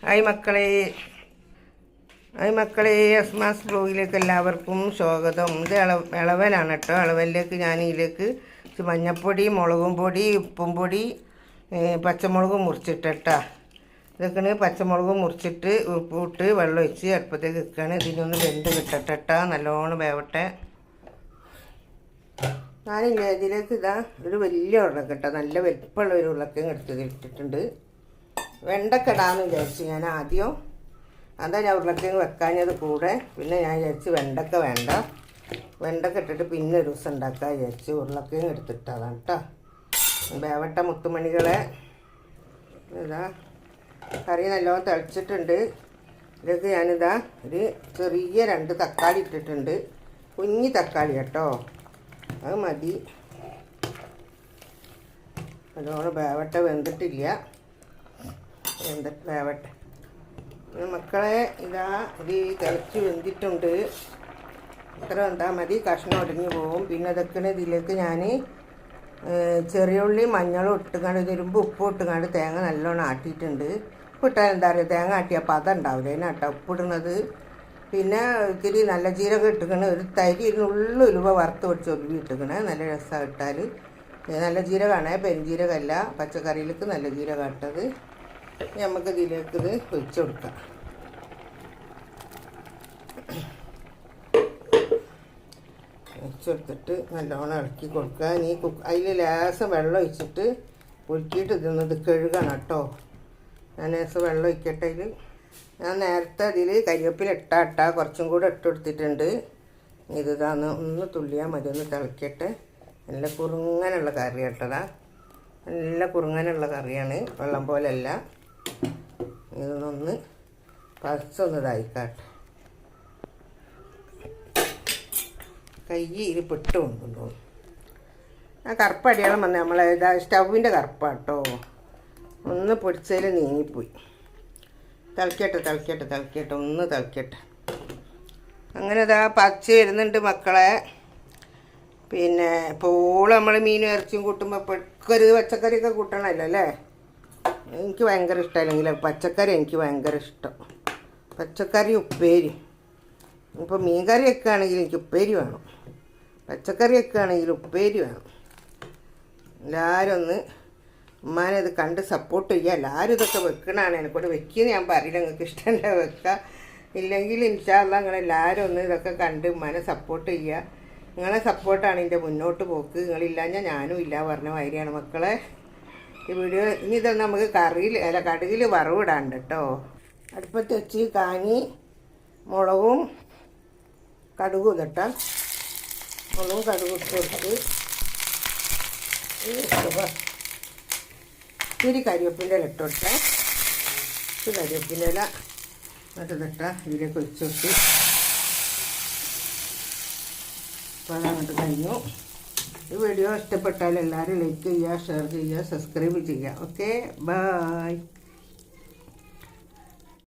Hi മക്കളെ അസ്മാസ് ബ്ലോഗിലേക്ക് എല്ലാവർക്കും സ്വാഗതം. ഇത് ഇളവലാണ് കേട്ടോ. ഇളവലിലേക്ക് ഞാൻ ഇതിലേക്ക് മഞ്ഞൾപ്പൊടി, മുളകും പൊടി, ഉപ്പും പൊടി, പച്ചമുളകും മുറിച്ചിട്ടാ. ഇതൊക്കെ പച്ചമുളകും മുറിച്ചിട്ട് ഉപ്പിട്ട് വെള്ളം ഒഴിച്ച് അടുപ്പത്തേക്ക് വെക്കുകയാണ്. ഇതിനൊന്ന് വെന്ത് കിട്ടട്ടാ, നല്ലോണം വേവട്ടെ. ഞാനില്ല ഇതിലേക്ക് ഇതാ ഒരു വലിയ ഉരുളക്ക കേട്ടോ, നല്ല വലിപ്പമുള്ള ഒരു ഉരുളക്കം ഇട്ടിട്ടുണ്ട്. വെണ്ടക്ക ഇടാമെന്ന് വിചാരിച്ചു ഞാൻ ആദ്യം. അതാ ഞാൻ ഉരുളക്കിഴങ്ങ് വെക്കാഞ്ഞത് കൂടെ. പിന്നെ ഞാൻ വിചാരിച്ച് വെണ്ടക്ക വേണ്ട, വെണ്ടക്ക ഇട്ടിട്ട് പിന്നെ ഒരു ദിവസം ഉണ്ടാക്കാൻ വിചാരിച്ച് ഉരുളക്കിഴങ്ങ് എടുത്തിട്ടതാണ് കേട്ടോ. വേവട്ട മുത്തുമണികളെ. ഇതാ കറി നല്ലോണം തിളച്ചിട്ടുണ്ട്. ഇതിലേക്ക് ഞാനിതാ ഒരു ചെറിയ 2 തക്കാളി ഇട്ടിട്ടുണ്ട്. കുഞ്ഞി തക്കാളി കേട്ടോ, അത് മതി. നല്ലോണം വേവട്ട, വെന്തിട്ടില്ല, വേവട്ടെ മക്കളെ. ഇതാ ഇത് തിളച്ച് വെന്തിട്ടുണ്ട്. ഇത്ര വെന്താൽ മതി, കഷ്ണം ഒടിഞ്ഞു പോവും. പിന്നെ ഇതൊക്കെ ഇതിലേക്ക് ഞാൻ ചെറിയ ഉള്ളി മഞ്ഞളും ഇട്ടുകൊണ്ട് ഇതിരുമ്പ് ഉപ്പും ഇട്ടുകൊണ്ട് തേങ്ങ നല്ലോണം ആട്ടിയിട്ടുണ്ട്. ഉപ്പിട്ടാൽ എന്താ പറയുക, തേങ്ങ ആട്ടിയപ്പോൾ അതുണ്ടാവില്ല, അതിനാട്ടോ ഉപ്പിടുന്നത്. പിന്നെ ഇത്തിരി നല്ല ജീരകം ഇട്ടുകണ്, ഒരു തരി ഉള്ളുലുവ വറുത്ത് പൊടിച്ച് ഒലുവി ഇട്ടുകണ്. നല്ല രസമാണ് ഇട്ടാൽ. നല്ല ജീരകമാണ്, പെരുംജീരകമല്ല. പച്ചക്കറിയിലേക്ക് നല്ല ജീരകം ഇട്ടത്. നമുക്ക് ഇതിലേക്ക് ഇത് ഒഴിച്ചു കൊടുക്കാം. ഒഴിച്ചെടുത്തിട്ട് നല്ലോണം ഇളക്കി കൊടുക്കുക. ഇനി അതിൽ ലേശം വെള്ളം ഒഴിച്ചിട്ട് ഉരുക്കിയിട്ട് ഇത് കഴുകണം കേട്ടോ. ഞാൻ ലേശം വെള്ളം ഒഴിക്കട്ടെ. ഇതിൽ ഞാൻ നേരത്തെ അതിൽ കരിവേപ്പില ഇട്ടാ കുറച്ചും കൂടെ ഇട്ട് കൊടുത്തിട്ടുണ്ട്. ഇതാന്ന് ഒന്ന് തുള്ളിയാൽ മതി, ഒന്ന് തിളക്കട്ടെ. നല്ല കുറുങ്ങനുള്ള കറി കേട്ടതാ, നല്ല കുറുങ്ങനുള്ള കറിയാണ്, വെള്ളം പോലെയല്ല. ഇതൊന്ന് പച്ചൊന്ന് ഇതായിക്കാട്ടെ. കയ്യിൽ പെട്ട് കൊണ്ടുണ്ടോ ആ കറുപ്പടിയാളം വന്ന് നമ്മളെ ഇതാ സ്റ്റൗവിൻ്റെ കറുപ്പാട്ടോ. ഒന്ന് പൊടിച്ചതിൽ നീങ്ങിപ്പോയി. തിളക്കട്ടെ, ഒന്ന് തിളക്കട്ടെ. അങ്ങനെ ഇതാ പച്ച വരുന്നുണ്ട് മക്കളെ. പിന്നെ ഇപ്പോൾ നമ്മൾ മീനും ഇറച്ചിയും കൂട്ടുമ്പോൾ പെട്ക്കൊരു പച്ചക്കറിയൊക്കെ കൂട്ടണമല്ലോ അല്ലേ. എനിക്ക് ഭയങ്കര ഇഷ്ടമല്ലെങ്കിൽ പച്ചക്കറി എനിക്ക് ഭയങ്കര ഇഷ്ടം. പച്ചക്കറി ഉപ്പേരി. ഇപ്പോൾ മീൻ കറി വെക്കുകയാണെങ്കിൽ എനിക്ക് ഉപ്പേരി വേണം, പച്ചക്കറി വെക്കുകയാണെങ്കിൽ ഉപ്പേരി വേണം. എല്ലാവരും ഒന്ന് ഉമ്മാനെ ഇത് കണ്ട് സപ്പോർട്ട് ചെയ്യുക. എല്ലാവരും ഇതൊക്കെ വെക്കണതാണ്. എന്നെക്കൂടെ വെക്കുന്നത് ഞാൻ പറയില്ല, നിങ്ങൾക്ക് ഇഷ്ടമല്ല വെക്കുക. ഇല്ലെങ്കിൽ ഇൻഷാ അല്ലാഹ് നിങ്ങളെല്ലാവരും ഒന്ന് ഇതൊക്കെ കണ്ട് ഉമ്മാനെ സപ്പോർട്ട് ചെയ്യുക. നിങ്ങളെ സപ്പോർട്ടാണ് എൻ്റെ മുന്നോട്ട് പോക്ക്. നിങ്ങളില്ലാഞ്ഞാൽ ഞാനും ഇല്ല പറഞ്ഞ മാതിരിയാണ് മക്കളെ. ഈ വീഡിയോ ഇനി ഇതൊന്ന് നമുക്ക് കടുകിൽ വറവിടാണ്ട് കേട്ടോ. അടുപ്പത്ത് വെച്ച് കാഞ്ഞി മുളകും കടുകും ഇട്ടാൽ മുളകും കടുകും ഇട്ട് കൊടുത്ത് ഇത്തിരി കരിവേപ്പിൻ്റെ ഇല ഇട്ട് കൊടുത്താൽ ഇത്തിരി കരിവേപ്പിൻ്റെ ഇല എന്നിട്ട് ഇതിലേക്ക് ഒഴിച്ച് കൊടുത്ത് അപ്പോൾ അതങ്ങോട്ട് കഴിഞ്ഞു. ഈ വീഡിയോ ഇഷ്ടപ്പെട്ടാൽ എല്ലാവരും ലൈക്ക് ചെയ്യുക, ഷെയർ ചെയ്യുക, സബ്സ്ക്രൈബ് ചെയ്യുക. Okay, by.